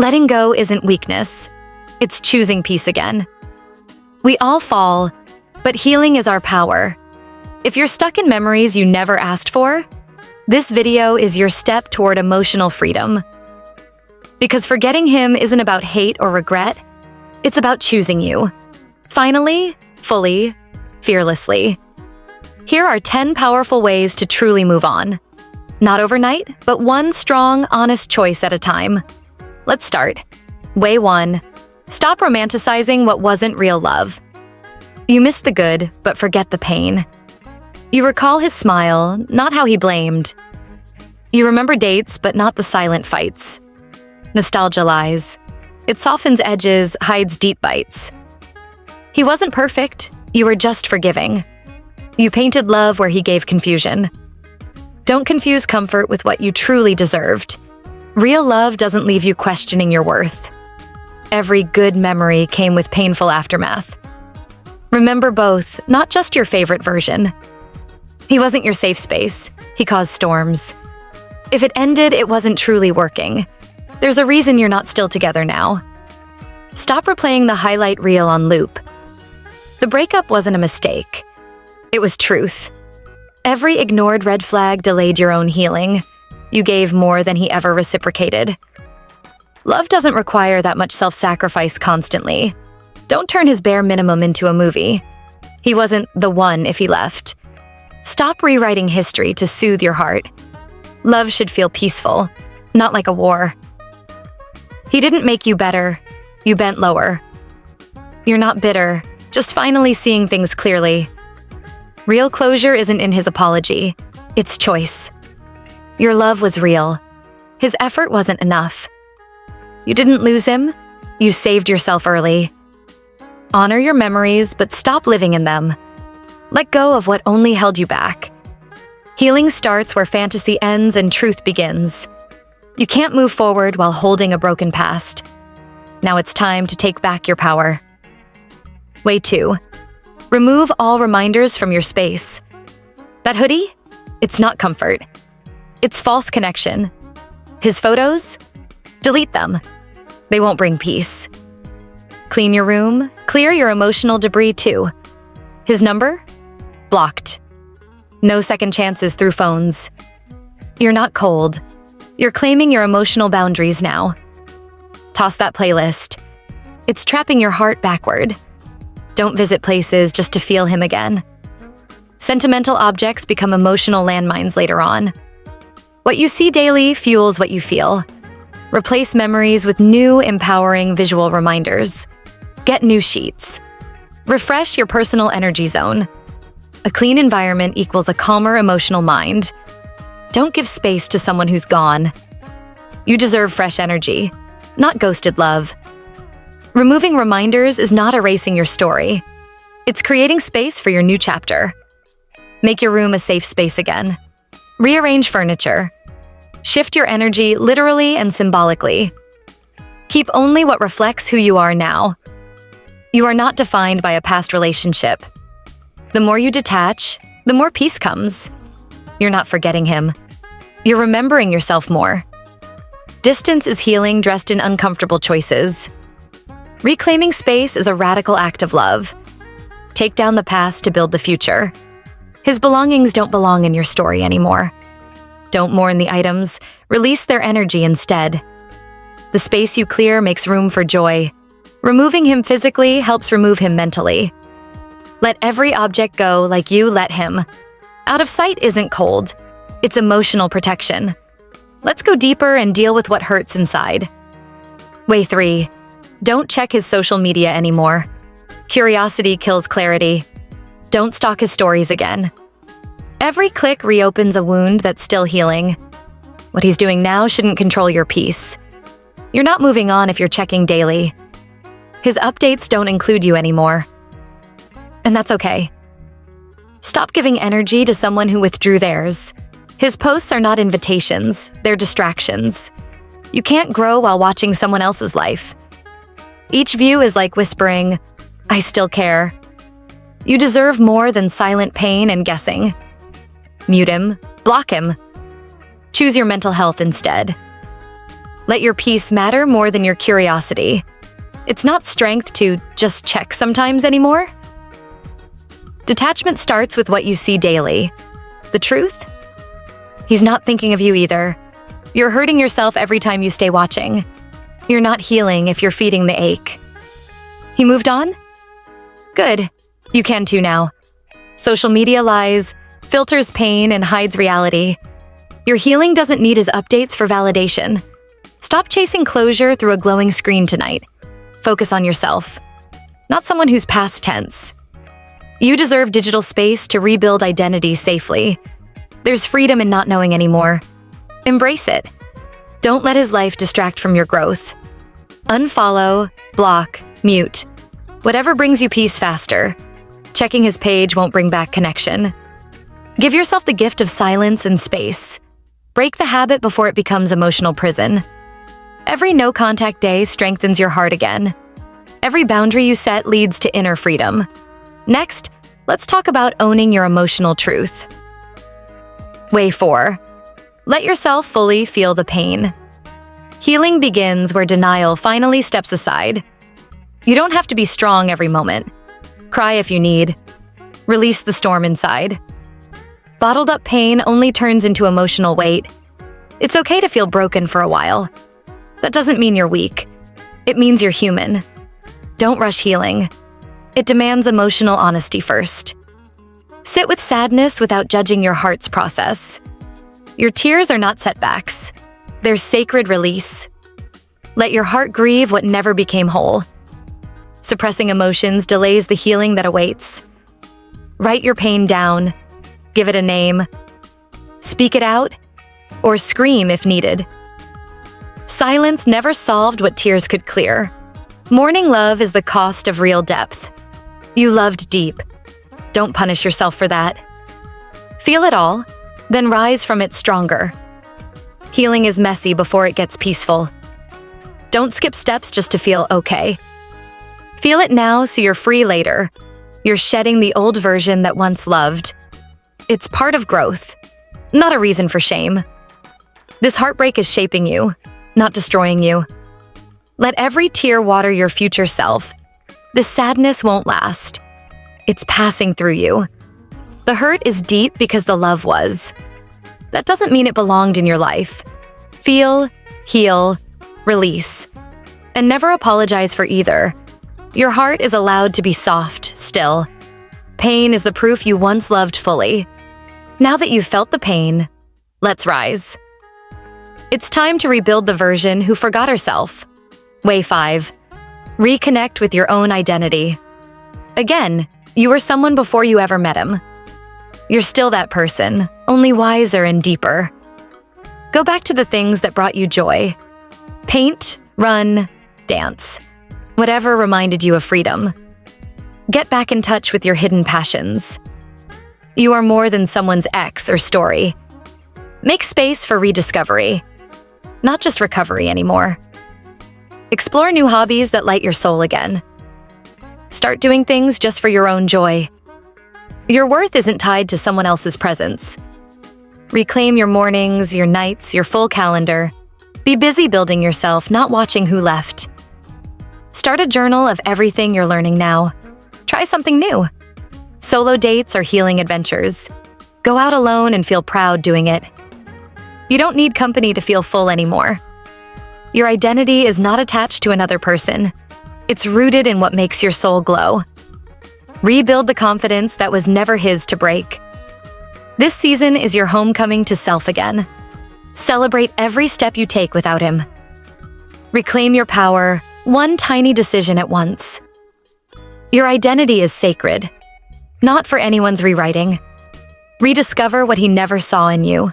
Letting go isn't weakness. It's choosing peace again. We all fall, but healing is our power. If you're stuck in memories you never asked for, this video is your step toward emotional freedom. Because forgetting him isn't about hate or regret, it's about choosing you. Finally, fully, fearlessly. Here are 10 powerful ways to truly move on. Not overnight, but one strong, honest choice at a time. Let's start. Way 1. Stop romanticizing what wasn't real love. You miss the good, but forget the pain. You recall his smile, not how he blamed. You remember dates, but not the silent fights. Nostalgia lies. It softens edges, hides deep bites. He wasn't perfect, you were just forgiving. You painted love where he gave confusion. Don't confuse comfort with what you truly deserved. Real love doesn't leave you questioning your worth. Every good memory came with painful aftermath. Remember both, not just your favorite version. He wasn't your safe space. He caused storms. If it ended, it wasn't truly working. There's a reason you're not still together now. Stop replaying the highlight reel on loop. The breakup wasn't a mistake. It was truth. Every ignored red flag delayed your own healing. You gave more than he ever reciprocated. Love doesn't require that much self-sacrifice constantly. Don't turn his bare minimum into a movie. He wasn't the one if he left. Stop rewriting history to soothe your heart. Love should feel peaceful, not like a war. He didn't make you better. You bent lower. You're not bitter, just finally seeing things clearly. Real closure isn't in his apology. It's choice. Your love was real. His effort wasn't enough. You didn't lose him. You saved yourself early. Honor your memories, but stop living in them. Let go of what only held you back. Healing starts where fantasy ends and truth begins. You can't move forward while holding a broken past. Now it's time to take back your power. Way 2. Remove all reminders from your space. That hoodie? It's not comfort. It's false connection. His photos? Delete them. They won't bring peace. Clean your room, clear your emotional debris too. His number? Blocked. No second chances through phones. You're not cold. You're claiming your emotional boundaries now. Toss that playlist. It's trapping your heart backward. Don't visit places just to feel him again. Sentimental objects become emotional landmines later on. What you see daily fuels what you feel. Replace memories with new, empowering visual reminders. Get new sheets. Refresh your personal energy zone. A clean environment equals a calmer emotional mind. Don't give space to someone who's gone. You deserve fresh energy, not ghosted love. Removing reminders is not erasing your story. It's creating space for your new chapter. Make your room a safe space again. Rearrange furniture. Shift your energy literally and symbolically. Keep only what reflects who you are now. You are not defined by a past relationship. The more you detach, the more peace comes. You're not forgetting him. You're remembering yourself more. Distance is healing dressed in uncomfortable choices. Reclaiming space is a radical act of love. Take down the past to build the future. His belongings don't belong in your story anymore. Don't mourn the items, release their energy instead. The space you clear makes room for joy. Removing him physically helps remove him mentally. Let every object go like you let him. Out of sight isn't cold. It's emotional protection. Let's go deeper and deal with what hurts inside. Way 3. Don't check his social media anymore. Curiosity kills clarity. Don't stalk his stories again. Every click reopens a wound that's still healing. What he's doing now shouldn't control your peace. You're not moving on if you're checking daily. His updates don't include you anymore. And that's okay. Stop giving energy to someone who withdrew theirs. His posts are not invitations, they're distractions. You can't grow while watching someone else's life. Each view is like whispering, "I still care." You deserve more than silent pain and guessing. Mute him, block him. Choose your mental health instead. Let your peace matter more than your curiosity. It's not strength to just check sometimes anymore. Detachment starts with what you see daily. The truth? He's not thinking of you either. You're hurting yourself every time you stay watching. You're not healing if you're feeding the ache. He moved on? Good. You can too now. Social media lies, filters pain, and hides reality. Your healing doesn't need his updates for validation. Stop chasing closure through a glowing screen tonight. Focus on yourself, not someone who's past tense. You deserve digital space to rebuild identity safely. There's freedom in not knowing anymore. Embrace it. Don't let his life distract from your growth. Unfollow, block, mute. Whatever brings you peace faster. Checking his page won't bring back connection. Give yourself the gift of silence and space. Break the habit before it becomes emotional prison. Every no-contact day strengthens your heart again. Every boundary you set leads to inner freedom. Next, let's talk about owning your emotional truth. Way 4. Let yourself fully feel the pain. Healing begins where denial finally steps aside. You don't have to be strong every moment. Cry if you need. Release the storm inside. Bottled up pain only turns into emotional weight. It's okay to feel broken for a while. That doesn't mean you're weak. It means you're human. Don't rush healing. It demands emotional honesty first. Sit with sadness without judging your heart's process. Your tears are not setbacks. They're sacred release. Let your heart grieve what never became whole. Suppressing emotions delays the healing that awaits. Write your pain down. Give it a name. Speak it out, or scream if needed. Silence never solved what tears could clear. Mourning love is the cost of real depth. You loved deep. Don't punish yourself for that. Feel it all, then rise from it stronger. Healing is messy before it gets peaceful. Don't skip steps just to feel okay. Feel it now so you're free later. You're shedding the old version that once loved. It's part of growth, not a reason for shame. This heartbreak is shaping you, not destroying you. Let every tear water your future self. The sadness won't last. It's passing through you. The hurt is deep because the love was. That doesn't mean it belonged in your life. Feel, heal, release. And never apologize for either. Your heart is allowed to be soft still. Pain is the proof you once loved fully. Now that you've felt the pain, let's rise. It's time to rebuild the version who forgot herself. Way 5. Reconnect with your own identity. Again, you were someone before you ever met him. You're still that person, only wiser and deeper. Go back to the things that brought you joy. Paint, run, dance. Whatever reminded you of freedom. Get back in touch with your hidden passions. You are more than someone's ex or story. Make space for rediscovery, not just recovery anymore. Explore new hobbies that light your soul again. Start doing things just for your own joy. Your worth isn't tied to someone else's presence. Reclaim your mornings, your nights, your full calendar. Be busy building yourself, not watching who left. Start a journal of everything you're learning now. Try something new. Solo dates or healing adventures. Go out alone and feel proud doing it. You don't need company to feel full anymore. Your identity is not attached to another person. It's rooted in what makes your soul glow. Rebuild the confidence that was never his to break. This season is your homecoming to self again. Celebrate every step you take without him. Reclaim your power, one tiny decision at once. Your identity is sacred, not for anyone's rewriting. Rediscover what he never saw in you.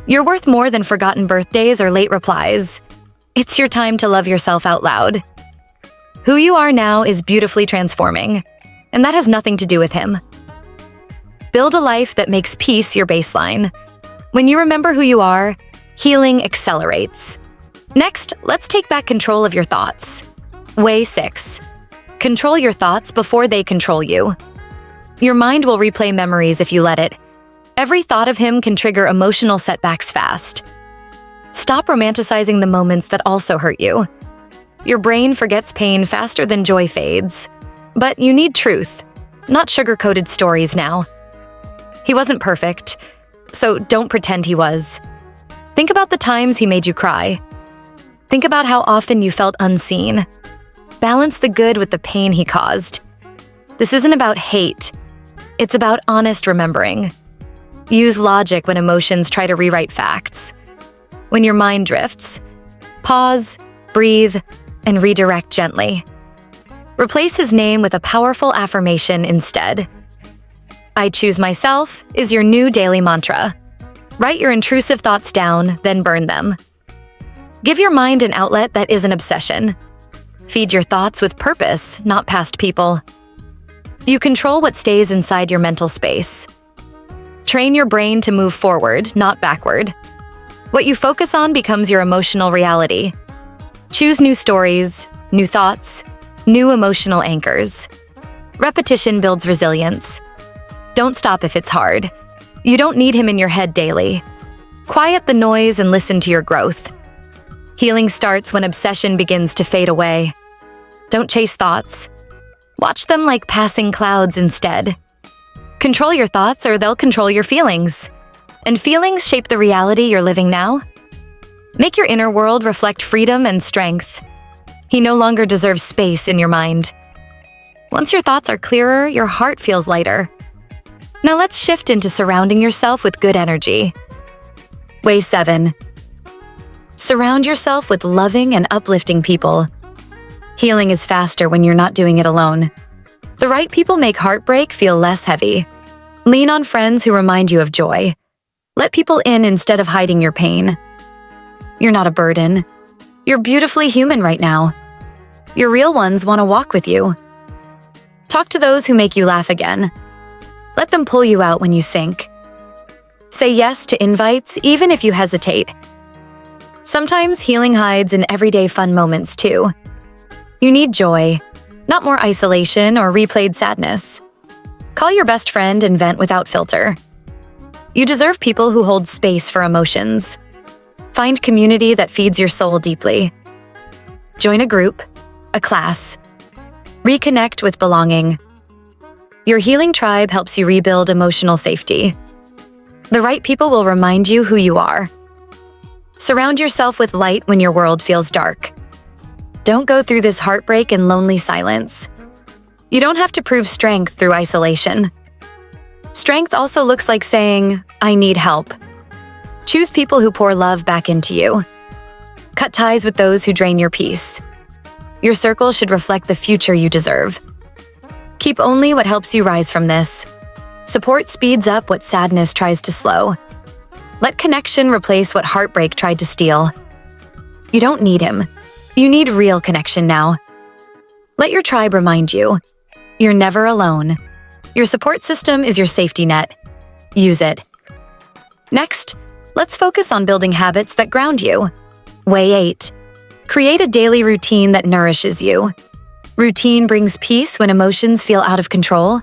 You're worth more than forgotten birthdays or late replies. It's your time to love yourself out loud. Who you are now is beautifully transforming, and that has nothing to do with him. Build a life that makes peace your baseline. When you remember who you are, healing accelerates. Next, let's take back control of your thoughts. Way 6. Control your thoughts before they control you. Your mind will replay memories if you let it. Every thought of him can trigger emotional setbacks fast. Stop romanticizing the moments that also hurt you. Your brain forgets pain faster than joy fades. But you need truth, not sugar-coated stories now. He wasn't perfect, so don't pretend he was. Think about the times he made you cry. Think about how often you felt unseen. Balance the good with the pain he caused. This isn't about hate. It's about honest remembering. Use logic when emotions try to rewrite facts. When your mind drifts, pause, breathe, and redirect gently. Replace his name with a powerful affirmation instead. I choose myself is your new daily mantra. Write your intrusive thoughts down, then burn them. Give your mind an outlet that isn't obsession. Feed your thoughts with purpose, not past people. You control what stays inside your mental space. Train your brain to move forward, not backward. What you focus on becomes your emotional reality. Choose new stories, new thoughts, new emotional anchors. Repetition builds resilience. Don't stop if it's hard. You don't need him in your head daily. Quiet the noise and listen to your growth. Healing starts when obsession begins to fade away. Don't chase thoughts. Watch them like passing clouds instead. Control your thoughts or they'll control your feelings. And feelings shape the reality you're living now. Make your inner world reflect freedom and strength. He no longer deserves space in your mind. Once your thoughts are clearer, your heart feels lighter. Now let's shift into surrounding yourself with good energy. Way 7. Surround yourself with loving and uplifting people. Healing is faster when you're not doing it alone. The right people make heartbreak feel less heavy. Lean on friends who remind you of joy. Let people in instead of hiding your pain. You're not a burden. You're beautifully human right now. Your real ones want to walk with you. Talk to those who make you laugh again. Let them pull you out when you sink. Say yes to invites even if you hesitate. Sometimes healing hides in everyday fun moments too. You need joy, not more isolation or replayed sadness. Call your best friend and vent without filter. You deserve people who hold space for emotions. Find community that feeds your soul deeply. Join a group, a class. Reconnect with belonging. Your healing tribe helps you rebuild emotional safety. The right people will remind you who you are. Surround yourself with light when your world feels dark. Don't go through this heartbreak in lonely silence. You don't have to prove strength through isolation. Strength also looks like saying, I need help. Choose people who pour love back into you. Cut ties with those who drain your peace. Your circle should reflect the future you deserve. Keep only what helps you rise from this. Support speeds up what sadness tries to slow. Let connection replace what heartbreak tried to steal. You don't need him. You need real connection now. Let your tribe remind you, you're never alone. Your support system is your safety net. Use it. Next, let's focus on building habits that ground you. Way 8. Create a daily routine that nourishes you. Routine brings peace when emotions feel out of control.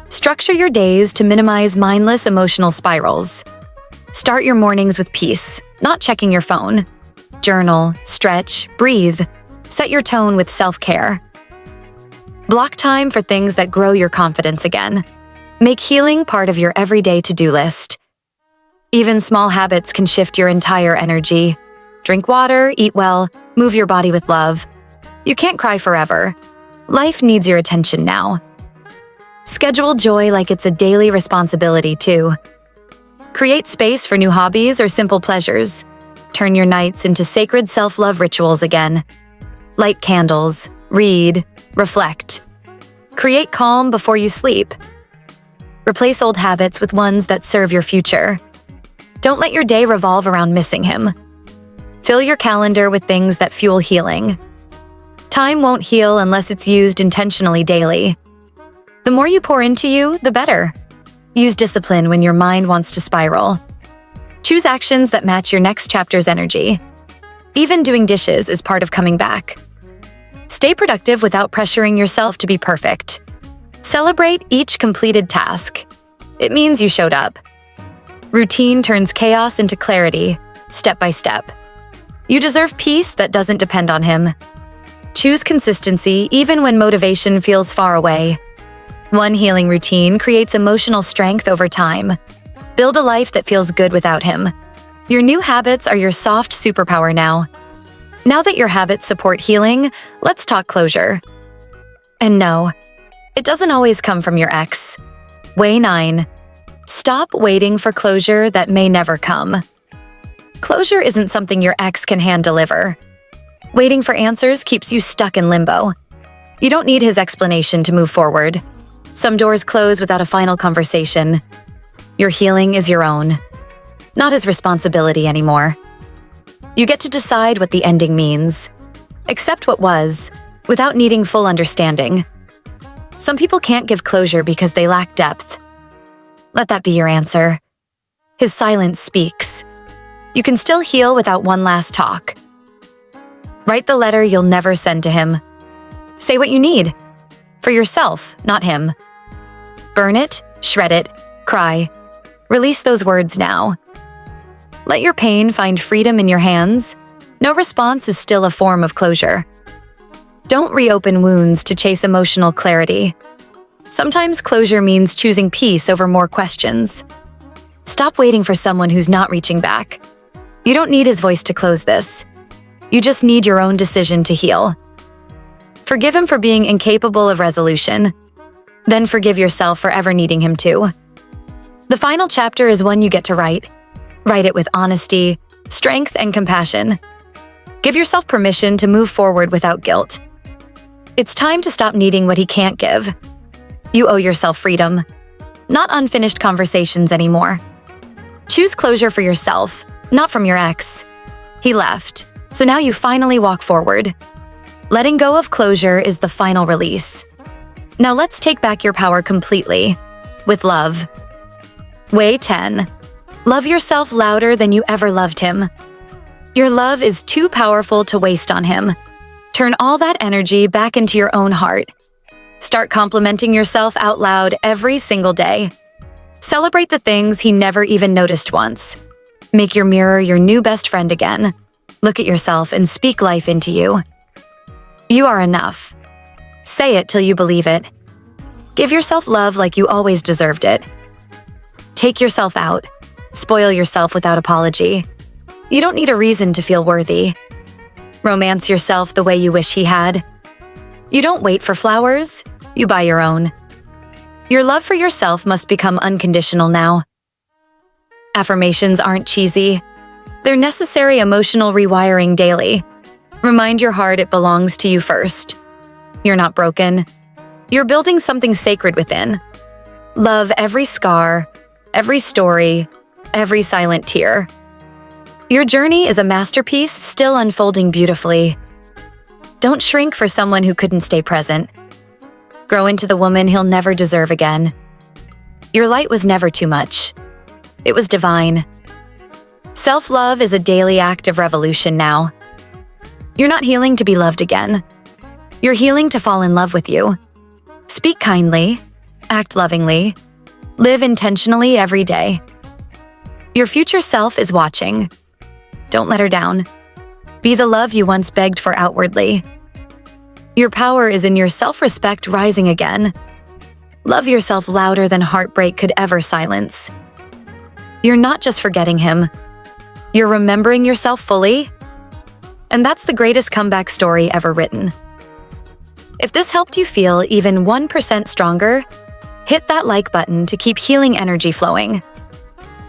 Structure your days to minimize mindless emotional spirals. Start your mornings with peace, not checking your phone. Journal, stretch, breathe. Set your tone with self-care. Block time for things that grow your confidence again. Make healing part of your everyday to-do list. Even small habits can shift your entire energy. Drink water, eat well, move your body with love. You can't cry forever. Life needs your attention now. Schedule joy like it's a daily responsibility too. Create space for new hobbies or simple pleasures. Turn your nights into sacred self-love rituals again. Light candles, read, reflect. Create calm before you sleep. Replace old habits with ones that serve your future. Don't let your day revolve around missing him. Fill your calendar with things that fuel healing. Time won't heal unless it's used intentionally daily. The more you pour into you, the better. Use discipline when your mind wants to spiral. Choose actions that match your next chapter's energy. Even doing dishes is part of coming back. Stay productive without pressuring yourself to be perfect. Celebrate each completed task. It means you showed up. Routine turns chaos into clarity, step by step. You deserve peace that doesn't depend on him. Choose consistency even when motivation feels far away. One healing routine creates emotional strength over time. Build a life that feels good without him. Your new habits are your soft superpower now. Now that your habits support healing, let's talk closure. And no, it doesn't always come from your ex. Way 9. Stop waiting for closure that may never come. Closure isn't something your ex can hand-deliver. Waiting for answers keeps you stuck in limbo. You don't need his explanation to move forward. Some doors close without a final conversation. Your healing is your own, not his responsibility anymore. You get to decide what the ending means. Accept what was, without needing full understanding. Some people can't give closure because they lack depth. Let that be your answer. His silence speaks. You can still heal without one last talk. Write the letter you'll never send to him. Say what you need. For yourself, not him. Burn it, shred it, cry. Release those words now. Let your pain find freedom in your hands. No response is still a form of closure. Don't reopen wounds to chase emotional clarity. Sometimes closure means choosing peace over more questions. Stop waiting for someone who's not reaching back. You don't need his voice to close this. You just need your own decision to heal. Forgive him for being incapable of resolution. Then forgive yourself for ever needing him to. The final chapter is one you get to write. Write it with honesty, strength, and compassion. Give yourself permission to move forward without guilt. It's time to stop needing what he can't give. You owe yourself freedom, not unfinished conversations anymore. Choose closure for yourself, not from your ex. He left, so now you finally walk forward. Letting go of closure is the final release. Now let's take back your power completely, with love. Way 10. Love yourself louder than you ever loved him. Your love is too powerful to waste on him. Turn all that energy back into your own heart. Start complimenting yourself out loud every single day. Celebrate the things he never even noticed once. Make your mirror your new best friend again. Look at yourself and speak life into you. You are enough. Say it till you believe it. Give yourself love like you always deserved it. Take yourself out. Spoil yourself without apology. You don't need a reason to feel worthy. Romance yourself the way you wish he had. You don't wait for flowers, you buy your own. Your love for yourself must become unconditional now. Affirmations aren't cheesy. They're necessary emotional rewiring daily. Remind your heart it belongs to you first. You're not broken. You're building something sacred within. Love every scar, every story, every silent tear. Your journey is a masterpiece still unfolding beautifully. Don't shrink for someone who couldn't stay present. Grow into the woman he'll never deserve again. Your light was never too much. It was divine. Self-love is a daily act of revolution now. You're not healing to be loved again. You're healing to fall in love with you. Speak kindly, act lovingly, live intentionally every day. Your future self is watching. Don't let her down. Be the love you once begged for outwardly. Your power is in your self-respect rising again. Love yourself louder than heartbreak could ever silence. You're not just forgetting him. You're remembering yourself fully. And that's the greatest comeback story ever written. If this helped you feel even 1% stronger, hit that like button to keep healing energy flowing.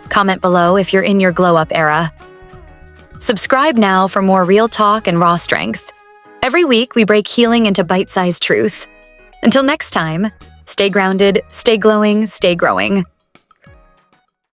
Comment below if you're in your glow-up era. Subscribe now for more real talk and raw strength. Every week, we break healing into bite-sized truth. Until next time, stay grounded, stay glowing, stay growing.